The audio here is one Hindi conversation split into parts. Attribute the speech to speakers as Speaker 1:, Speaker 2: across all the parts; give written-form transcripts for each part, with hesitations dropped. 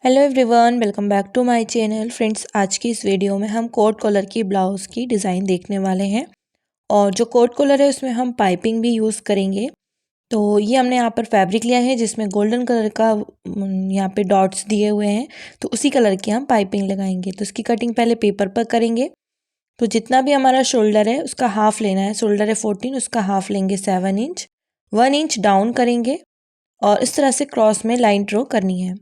Speaker 1: Hello everyone, welcome back to my channel. Friends, आज की इस वीडियो में हम कोट कॉलर की ब्लाउज़ की डिज़ाइन देखने वाले हैं। और जो कोट कॉलर है उसमें हम पाइपिंग भी यूज़ करेंगे। तो ये हमने यहाँ पर फैब्रिक लिया है जिसमें गोल्डन कलर का यहाँ पे डॉट्स दिए हुए हैं, तो उसी कलर की हम पाइपिंग लगाएंगे। तो इसकी कटिंग पहले पेपर पर करेंगे। तो जितना भी हमारा शोल्डर है उसका हाफ लेना है। शोल्डर है 14, उसका हाफ लेंगे 7 इंच। 1 इंच डाउन करेंगे और इस तरह से क्रॉस में लाइन ड्रॉ करनी है।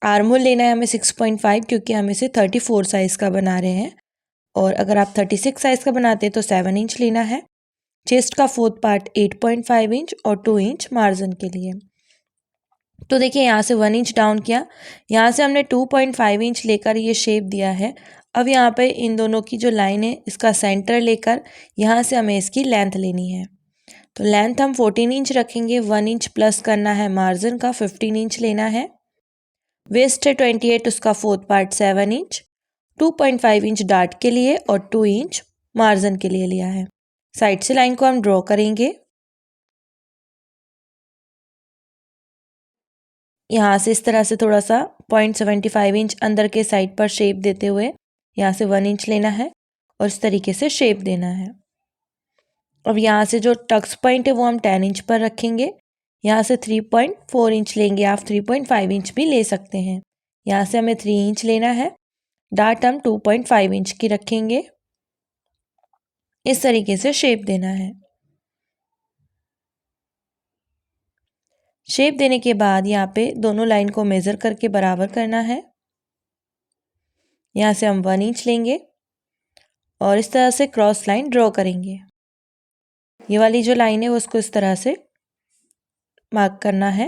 Speaker 1: आर्म होल लेना है हमें 6.5, क्योंकि हम इसे 34 साइज़ का बना रहे हैं। और अगर आप 36 साइज़ का बनाते हैं तो 7 इंच लेना है। चेस्ट का फोर्थ पार्ट 8.5 इंच और 2 इंच मार्जिन के लिए। तो देखिए, यहाँ से 1 इंच डाउन किया, यहाँ से हमने 2.5 इंच लेकर ये शेप दिया है। अब यहाँ पे इन दोनों की जो लाइन है इसका सेंटर लेकर यहाँ से हमें इसकी लेंथ लेनी है। तो लेंथ हम 14 इंच रखेंगे। 1 इंच प्लस करना है मार्जिन का, 15 इंच लेना है। वेस्ट है 28, उसका fourth part 7 inch. 2.5 inch dart के लिए और 2 इंच मार्जिन के लिए लिया है। साइड से लाइन को हम ड्रॉ करेंगे। यहाँ से इस तरह से थोड़ा सा 0.75 इंच अंदर के साइड पर शेप देते हुए यहाँ से 1 इंच लेना है और इस तरीके से शेप देना है। अब यहाँ से जो टक्स पॉइंट है वो हम 10 इंच पर रखेंगे। यहाँ से 3.4 इंच लेंगे, आप 3.5 इंच भी ले सकते हैं। यहाँ से हमें 3 इंच लेना है। डार्ट हम 2.5 इंच की रखेंगे। इस तरीके से शेप देना है। शेप देने के बाद यहाँ पे दोनों लाइन को मेज़र करके बराबर करना है। यहाँ से हम 1 इंच लेंगे और इस तरह से क्रॉस लाइन ड्रॉ करेंगे। ये वाली जो लाइन है उसको इस तरह से मार्क करना है।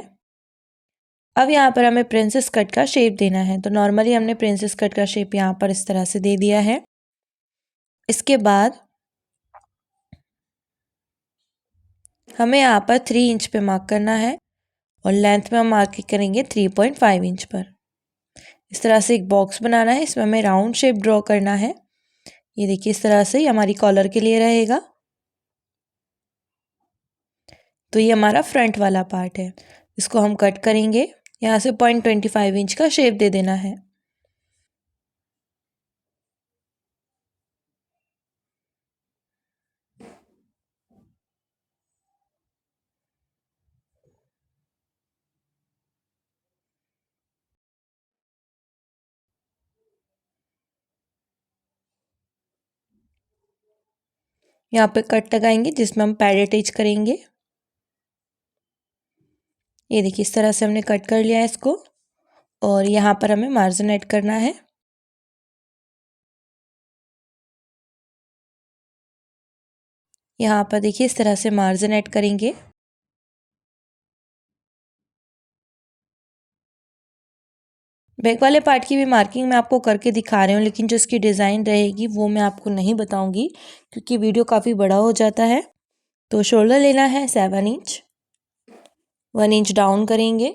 Speaker 1: अब यहाँ पर हमें प्रिंसेस कट का शेप देना है। तो नॉर्मली हमने प्रिंसेस कट का शेप यहाँ पर इस तरह से दे दिया है। इसके बाद हमें यहाँ पर 3 इंच पे मार्क करना है और लेंथ में हम मार्क करेंगे 3.5 इंच पर। इस तरह से एक बॉक्स बनाना है, इसमें हमें राउंड शेप ड्रॉ करना है। ये देखिए, इस तरह से हमारी कॉलर के लिए रहेगा। तो ये हमारा फ्रंट वाला पार्ट है, इसको हम कट करेंगे। यहाँ से 0.25 इंच का शेप दे देना है। यहाँ पे कट लगाएंगे जिसमें हम पैड अटैच करेंगे। ये देखिए, इस तरह से हमने कट कर लिया है इसको और यहाँ पर हमें मार्जिन ऐड करना है। यहाँ पर देखिए, इस तरह से मार्जिन ऐड करेंगे। बैक वाले पार्ट की भी मार्किंग मैं आपको करके दिखा रही हूँ, लेकिन जो इसकी डिज़ाइन रहेगी वो मैं आपको नहीं बताऊंगी क्योंकि वीडियो काफ़ी बड़ा हो जाता है। तो शोल्डर लेना है 7 इंच। 1 इंच डाउन करेंगे।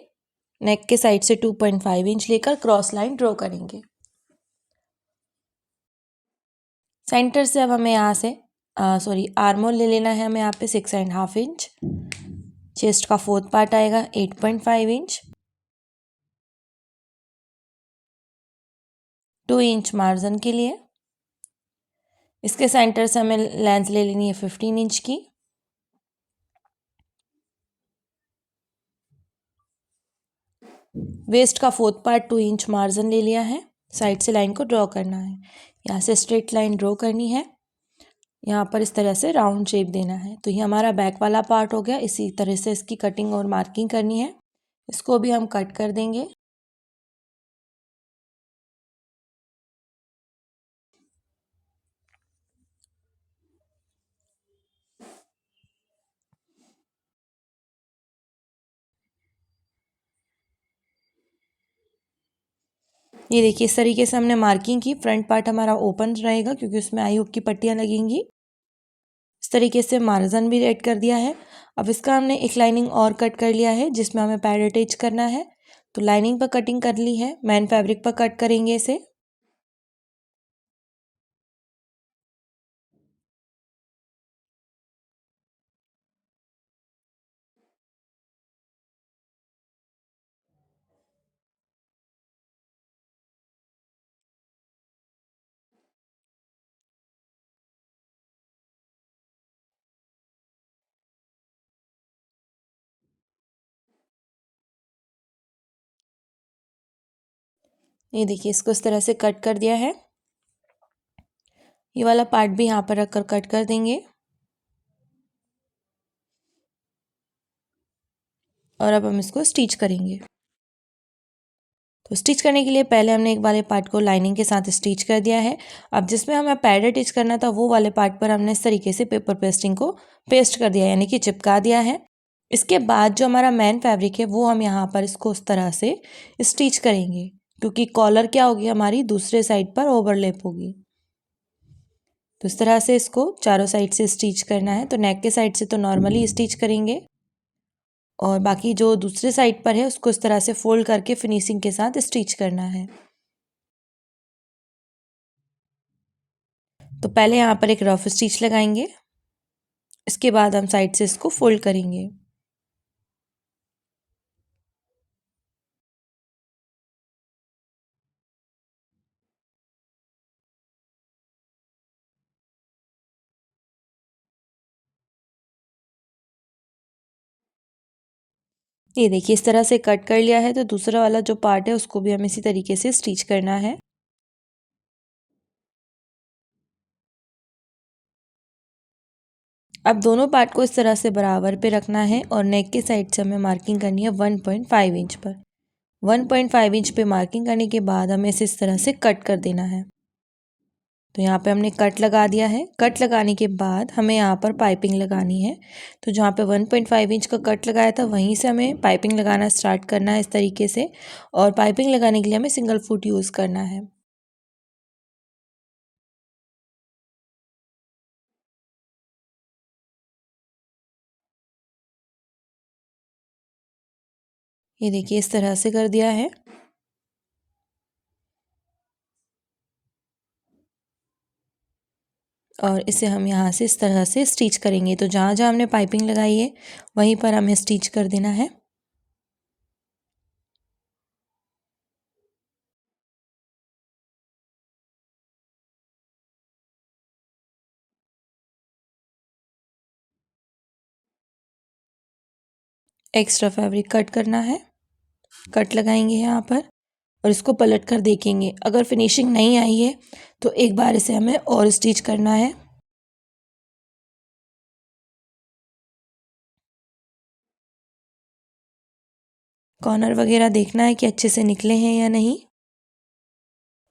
Speaker 1: नेक के साइड से 2.5 इंच लेकर क्रॉस लाइन ड्रॉ करेंगे। सेंटर से अब हमें यहाँ से आर्म होल ले लेना है हमें यहाँ पे 6.5 इंच। चेस्ट का फोर्थ पार्ट आएगा 8.5 इंच। 2 इंच मार्जिन के लिए। इसके सेंटर से हमें लेंथ ले लेनी है 15 इंच की। वेस्ट का फोर्थ पार्ट 2 इंच मार्जिन ले लिया है। साइड से लाइन को ड्रॉ करना है। यहाँ से स्ट्रेट लाइन ड्रॉ करनी है। यहाँ पर इस तरह से राउंड शेप देना है। तो ये हमारा बैक वाला पार्ट हो गया। इसी तरह से इसकी कटिंग और मार्किंग करनी है। इसको भी हम कट कर देंगे। ये देखिए, इस तरीके से हमने मार्किंग की। फ्रंट पार्ट हमारा ओपन रहेगा क्योंकि उसमें आई हुक की पट्टियाँ लगेंगी। इस तरीके से मार्जिन भी ऐड कर दिया है। अब इसका हमने एक लाइनिंग और कट कर लिया है जिसमें हमें पैड अटैच करना है। तो लाइनिंग पर कटिंग कर ली है, मैन फैब्रिक पर कट करेंगे इसे। ये देखिए, इसको इस तरह से कट कर दिया है। ये वाला पार्ट भी यहाँ पर रखकर कट कर देंगे। और अब हम इसको स्टिच करेंगे। तो स्टिच करने के लिए पहले हमने एक वाले पार्ट को लाइनिंग के साथ स्टिच कर दिया है। अब जिसमें हमें पैड अटैच करना था वो वाले पार्ट पर हमने इस तरीके से पेपर पेस्टिंग को पेस्ट कर दिया, यानी कि चिपका दिया है। इसके बाद जो हमारा मेन फैब्रिक है वो हम यहाँ पर इसको उस तरह से स्टिच करेंगे, क्योंकि कॉलर क्या होगी, हमारी दूसरे साइड पर ओवरलैप होगी। तो इस तरह से इसको चारों साइड से स्टिच करना है। तो नेक के साइड से तो नॉर्मली स्टिच करेंगे, और बाकी जो दूसरे साइड पर है उसको इस तरह से फोल्ड करके फिनिशिंग के साथ स्टिच करना है। तो पहले यहाँ पर एक रफ स्टिच लगाएंगे, इसके बाद हम साइड से इसको फोल्ड करेंगे। ये देखिए, इस तरह से कट कर लिया है। तो दूसरा वाला जो पार्ट है उसको भी हमें इसी तरीके से स्टिच करना है। अब दोनों पार्ट को इस तरह से बराबर पे रखना है, और नेक के साइड से हमें मार्किंग करनी है 1.5 इंच पर। 1.5 इंच पे मार्किंग करने के बाद हमें इसे इस तरह से कट कर देना है। तो यहाँ पे हमने कट लगा दिया है। कट लगाने के बाद हमें यहाँ पर पाइपिंग लगानी है। तो जहाँ पे 1.5 इंच का कट लगाया था वहीं से हमें पाइपिंग लगाना स्टार्ट करना है इस तरीके से। और पाइपिंग लगाने के लिए हमें सिंगल फुट यूज़ करना है। ये देखिए, इस तरह से कर दिया है। और इसे हम यहाँ से इस तरह से स्टिच करेंगे। तो जहाँ जहाँ हमने पाइपिंग लगाई है वहीं पर हमें स्टिच कर देना है। एक्स्ट्रा फैब्रिक कट करना है। कट लगाएंगे यहाँ पर, और इसको पलट कर देखेंगे। अगर फिनिशिंग नहीं आई है तो एक बार इसे हमें और स्टिच करना है। कॉर्नर वगैरह देखना है कि अच्छे से निकले हैं या नहीं।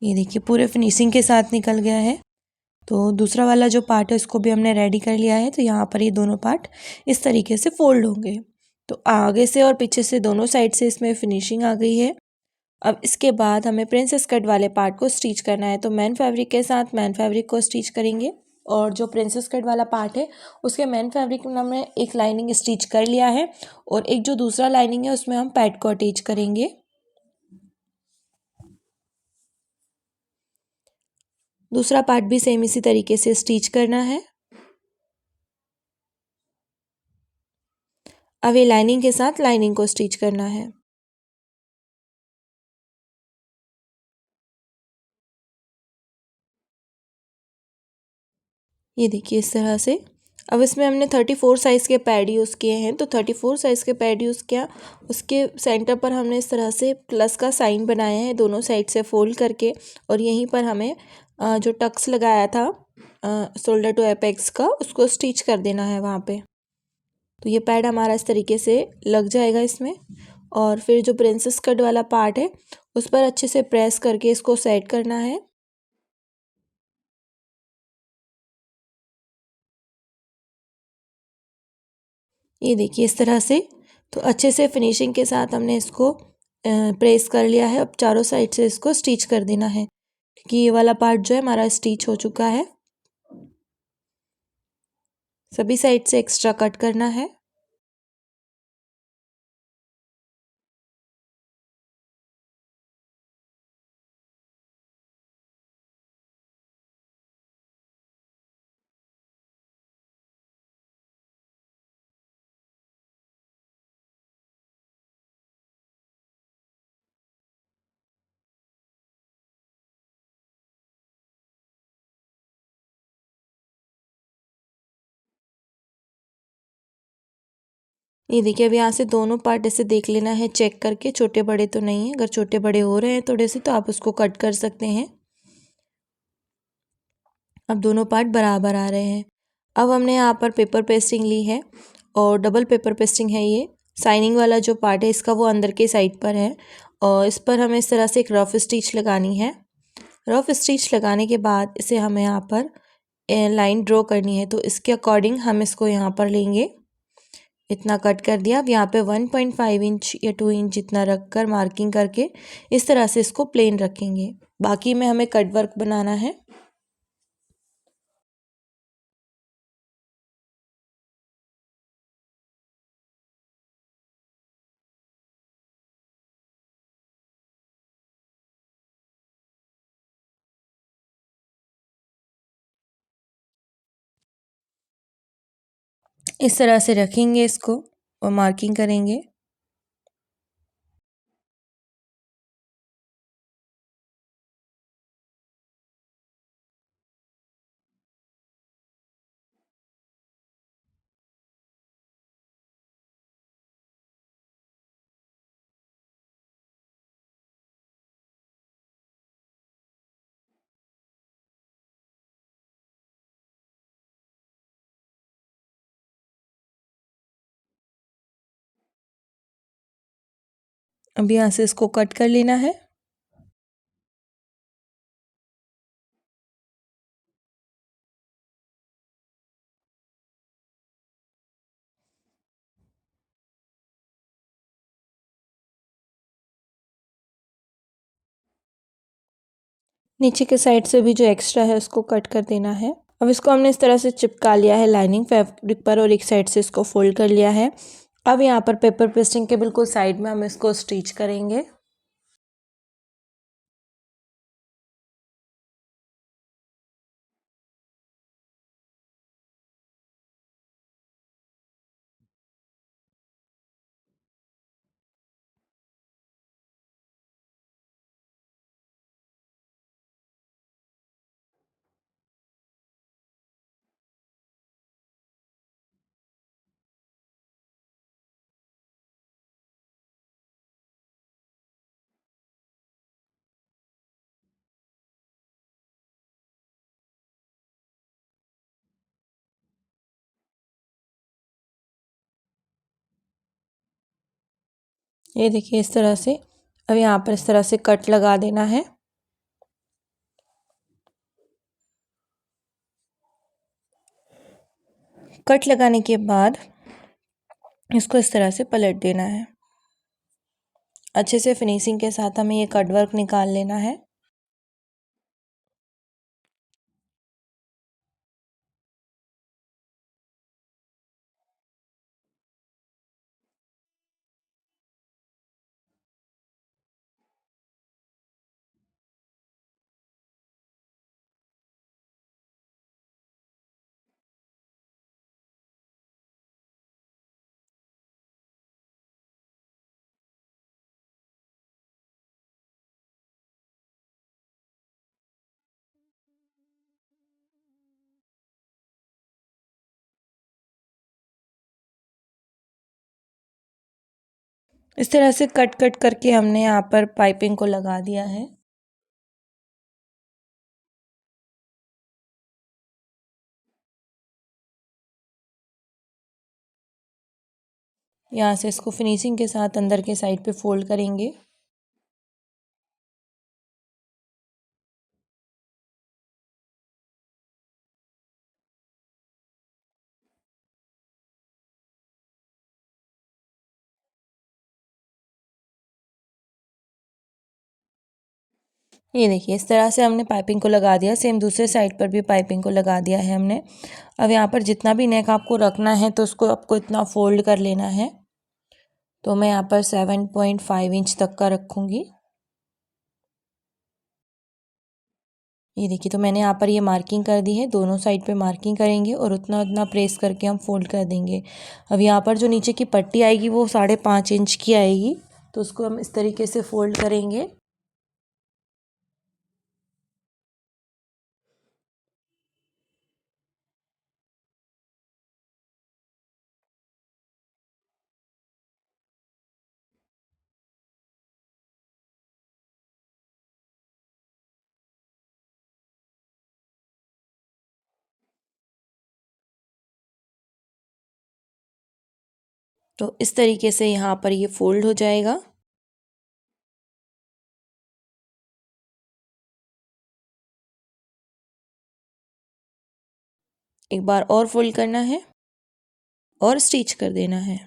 Speaker 1: ये देखिए, पूरे फिनिशिंग के साथ निकल गया है। तो दूसरा वाला जो पार्ट है उसको भी हमने रेडी कर लिया है। तो यहाँ पर ये दोनों पार्ट इस तरीके से फोल्ड होंगे। तो आगे से और पीछे से दोनों साइड से इसमें फिनिशिंग आ गई है। अब इसके बाद हमें प्रिंसेस कट वाले पार्ट को स्टिच करना है। तो मैन फैब्रिक के साथ मैन फैब्रिक को स्टिच करेंगे, और जो प्रिंसेस कट वाला पार्ट है उसके मैन फैब्रिक में हमने एक लाइनिंग स्टिच कर लिया है, और एक जो दूसरा लाइनिंग है उसमें हम पैड को अटैच करेंगे। दूसरा पार्ट भी सेम इसी तरीके से स्टिच करना है। अब ये लाइनिंग के साथ लाइनिंग को स्टिच करना है। ये देखिए, इस तरह से। अब इसमें हमने 34 साइज़ के पैड यूज़ किए हैं। तो 34 साइज़ के पैड यूज़ किया, उसके सेंटर पर हमने इस तरह से प्लस का साइन बनाया है दोनों साइड से फोल्ड करके। और यहीं पर हमें जो टक्स लगाया था शोल्डर टू एपेक्स का, उसको स्टिच कर देना है वहाँ पे। तो ये पैड हमारा इस तरीके से लग जाएगा इसमें। और फिर जो प्रिंसेस कट वाला पार्ट है उस पर अच्छे से प्रेस करके इसको सेट करना है। ये देखिए, इस तरह से। तो अच्छे से फिनिशिंग के साथ हमने इसको प्रेस कर लिया है। अब चारों साइड से इसको स्टिच कर देना है, क्योंकि ये वाला पार्ट जो है हमारा स्टिच हो चुका है। सभी साइड से एक्स्ट्रा कट करना है। ये देखिए, अब यहाँ से दोनों पार्ट ऐसे देख लेना है चेक करके, छोटे बड़े तो नहीं है। अगर छोटे बड़े हो रहे हैं थोड़े से तो आप उसको कट कर सकते हैं। अब दोनों पार्ट बराबर आ रहे हैं। अब हमने यहाँ पर पेपर पेस्टिंग ली है और डबल पेपर पेस्टिंग है ये। साइनिंग वाला जो पार्ट है इसका वो अंदर के साइड पर है और इस पर हमें इस तरह से एक रफ स्टिच लगानी है। रफ स्टिच लगाने के बाद इसे हमें यहाँ पर लाइन ड्रॉ करनी है, तो इसके अकॉर्डिंग हम इसको यहाँ पर लेंगे। इतना कट कर दिया। अब यहाँ पे 1.5 इंच या 2 इंच जितना रख कर मार्किंग करके इस तरह से इसको प्लेन रखेंगे। बाकी में हमें कट वर्क बनाना है। इस तरह से रखेंगे इसको और मार्किंग करेंगे। अब यहाँ से इसको कट कर लेना है। नीचे के साइड से भी जो एक्स्ट्रा है उसको कट कर देना है। अब इसको हमने इस तरह से चिपका लिया है लाइनिंग फैब्रिक पर और एक साइड से इसको फोल्ड कर लिया है। अब यहाँ पर पेपर पेस्टिंग के बिल्कुल साइड में हम इसको स्टिच करेंगे। ये देखिए इस तरह से। अब यहाँ पर इस तरह से कट लगा देना है। कट लगाने के बाद इसको इस तरह से पलट देना है। अच्छे से फिनिशिंग के साथ हमें ये कट वर्क निकाल लेना है। इस तरह से कट कट करके हमने यहाँ पर पाइपिंग को लगा दिया है। यहाँ से इसको फिनिशिंग के साथ अंदर के साइड पे फोल्ड करेंगे। ये देखिए इस तरह से हमने पाइपिंग को लगा दिया। सेम दूसरे साइड पर भी पाइपिंग को लगा दिया है हमने। अब यहाँ पर जितना भी नेक आपको रखना है तो उसको आपको इतना फोल्ड कर लेना है। तो मैं यहाँ पर 7.5 इंच तक का रखूँगी। ये देखिए, तो मैंने यहाँ पर ये मार्किंग कर दी है। दोनों साइड पे मार्किंग करेंगे और उतना उतना प्रेस करके हम फोल्ड कर देंगे। अब यहाँ पर जो नीचे की पट्टी आएगी वो 5.5 इंच की आएगी, तो उसको हम इस तरीके से फोल्ड करेंगे। तो इस तरीके से यहाँ पर ये फोल्ड हो जाएगा। एक बार और फोल्ड करना है और स्टिच कर देना है।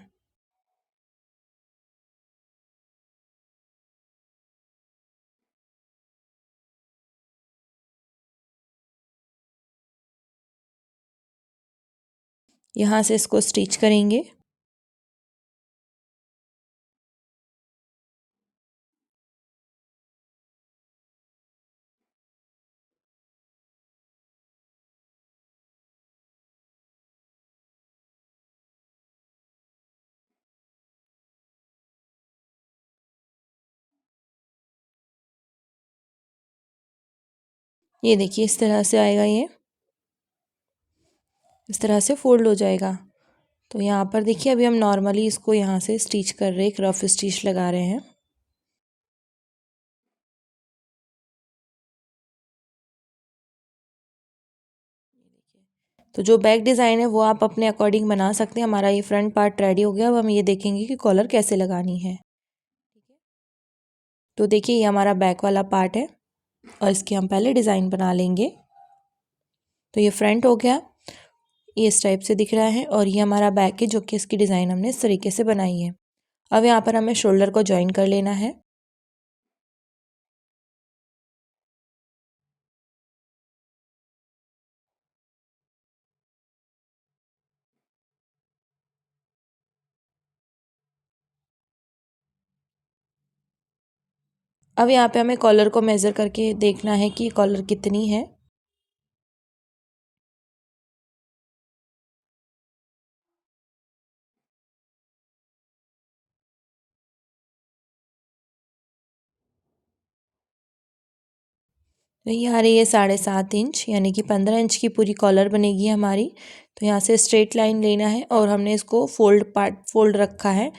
Speaker 1: यहाँ से इसको स्टिच करेंगे। ये देखिए इस तरह से आएगा, ये इस तरह से फोल्ड हो जाएगा। तो यहाँ पर देखिए अभी हम नॉर्मली इसको यहाँ से स्टिच कर रहे हैं, एक रफ स्टिच लगा रहे हैं। तो जो बैक डिज़ाइन है वो आप अपने अकॉर्डिंग बना सकते हैं। हमारा ये फ्रंट पार्ट रेडी हो गया। अब हम ये देखेंगे कि कॉलर कैसे लगानी है। तो देखिए ये हमारा बैक वाला पार्ट है और इसकी हम पहले डिज़ाइन बना लेंगे। तो ये फ्रंट हो गया, ये इस टाइप से दिख रहा है, और ये हमारा बैक है जो कि इसकी डिज़ाइन हमने इस तरीके से बनाई है। अब यहाँ पर हमें शोल्डर को ज्वाइन कर लेना है। अब यहाँ पे हमें कॉलर को मेज़र करके देखना है कि कॉलर कितनी है। तो ये आ रही है 7.5 इंच, यानी कि 15 इंच की पूरी कॉलर बनेगी हमारी। तो यहाँ से स्ट्रेट लाइन लेना है और हमने इसको फोल्ड रखा है।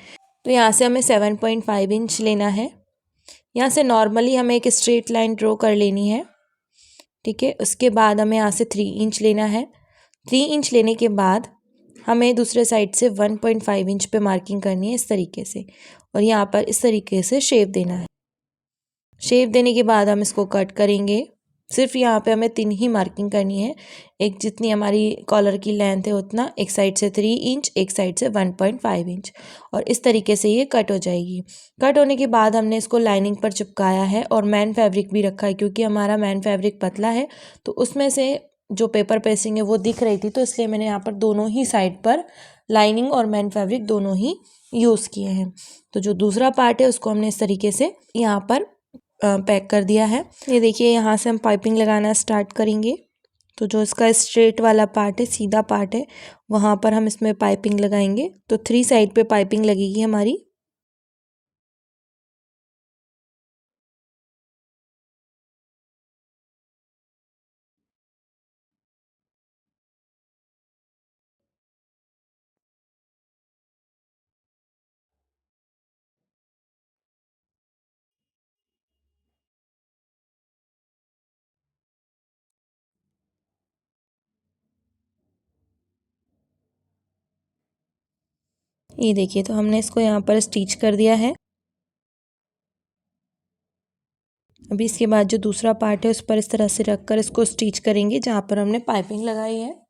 Speaker 1: तो यहाँ से हमें 7.5 इंच लेना है। यहाँ से नॉर्मली हमें एक स्ट्रेट लाइन ड्रॉ कर लेनी है, ठीक है। उसके बाद हमें यहाँ से 3 इंच लेना है। 3 इंच लेने के बाद हमें दूसरे साइड से 1.5 इंच पे मार्किंग करनी है इस तरीके से, और यहाँ पर इस तरीके से शेप देना है। शेप देने के बाद हम इसको कट करेंगे। सिर्फ यहाँ पे हमें 3 ही मार्किंग करनी है। एक जितनी हमारी कॉलर की लेंथ है उतना, एक साइड से 3 इंच, एक साइड से 1.5 इंच, और इस तरीके से ये कट हो जाएगी। कट होने के बाद हमने इसको लाइनिंग पर चिपकाया है और मैन फैब्रिक भी रखा है, क्योंकि हमारा मैन फैब्रिक पतला है तो उसमें से जो पेपर पेस्टिंग है वो दिख रही थी, तो इसलिए मैंने यहाँ पर दोनों ही साइड पर लाइनिंग और मैन फैब्रिक दोनों ही यूज़ किए हैं। तो जो दूसरा पार्ट है उसको हमने इस तरीके से यहाँ पर पैक कर दिया है। ये देखिए यहाँ से हम पाइपिंग लगाना स्टार्ट करेंगे। तो जो इसका स्ट्रेट वाला पार्ट है, सीधा पार्ट है, वहाँ पर हम इसमें पाइपिंग लगाएंगे। तो 3 साइड पे पाइपिंग लगेगी हमारी। ये देखिए तो हमने इसको यहाँ पर स्टिच कर दिया है। अभी इसके बाद जो दूसरा पार्ट है उस पर इस तरह से रख कर इसको स्टिच करेंगे जहाँ पर हमने पाइपिंग लगाई है।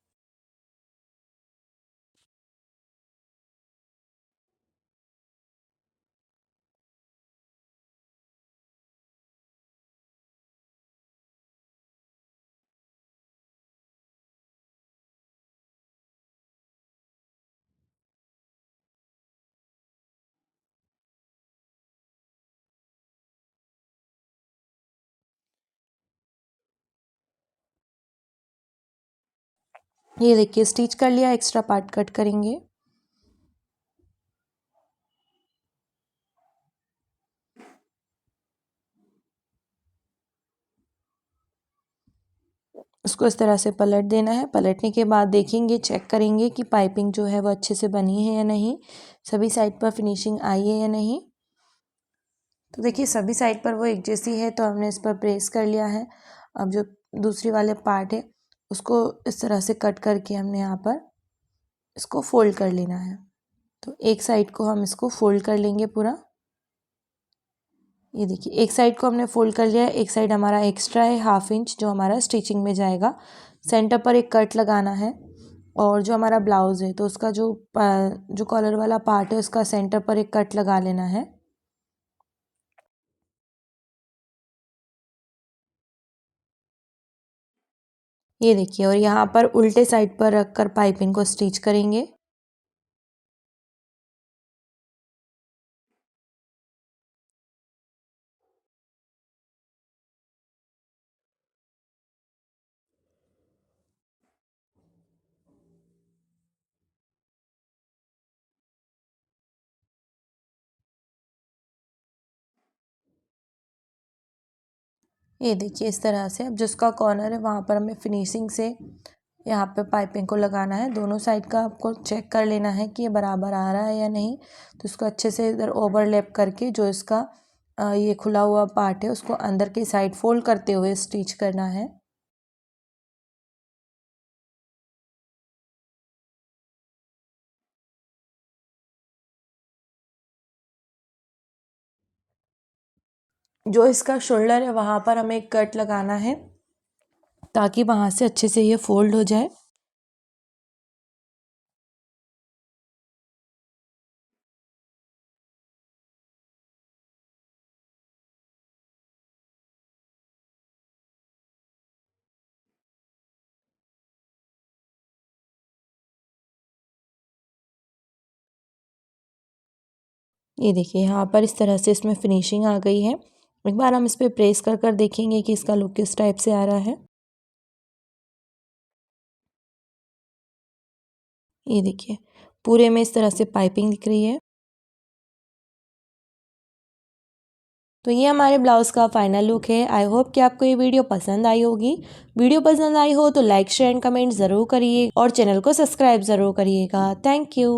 Speaker 1: ये देखिए स्टिच कर लिया, एक्स्ट्रा पार्ट कट करेंगे। उसको इस तरह से पलट देना है। पलटने के बाद देखेंगे, चेक करेंगे कि पाइपिंग जो है वो अच्छे से बनी है या नहीं, सभी साइड पर फिनिशिंग आई है या नहीं। तो देखिए सभी साइड पर वो एक जैसी है, तो हमने इस पर प्रेस कर लिया है। अब जो दूसरी वाले पार्ट है उसको इस तरह से कट करके हमने यहाँ पर इसको फोल्ड कर लेना है। तो एक साइड को हम इसको फोल्ड कर लेंगे पूरा। ये देखिए एक साइड को हमने फोल्ड कर लिया है, एक साइड हमारा एक्स्ट्रा है 1/2 इंच जो हमारा स्टिचिंग में जाएगा। सेंटर पर एक कट लगाना है और जो हमारा ब्लाउज़ है तो उसका जो कॉलर वाला पार्ट है उसका सेंटर पर एक कट लगा लेना है। ये देखिए और यहाँ पर उल्टे साइड पर रखकर पाइपिंग को स्टिच करेंगे। ये देखिए इस तरह से अब जिसका कॉर्नर है वहाँ पर हमें फिनिशिंग से यहाँ पे पाइपिंग को लगाना है। दोनों साइड का आपको चेक कर लेना है कि ये बराबर आ रहा है या नहीं। तो इसको अच्छे से इधर ओवरलैप करके जो इसका ये खुला हुआ पार्ट है उसको अंदर की साइड फोल्ड करते हुए स्टिच करना है। जो इसका शोल्डर है वहाँ पर हमें एक कट लगाना है ताकि वहाँ से अच्छे से ये फोल्ड हो जाए। ये देखिए यहाँ पर इस तरह से इसमें फिनिशिंग आ गई है। एक बार हम इस पर प्रेस कर कर देखेंगे कि इसका लुक किस टाइप से आ रहा है। ये देखिए पूरे में इस तरह से पाइपिंग दिख रही है। तो ये हमारे ब्लाउज़ का फाइनल लुक है। आई होप कि आपको ये वीडियो पसंद आई होगी। वीडियो पसंद आई हो तो लाइक शेयर एंड कमेंट ज़रूर करिए और चैनल को सब्सक्राइब ज़रूर करिएगा। Thank you.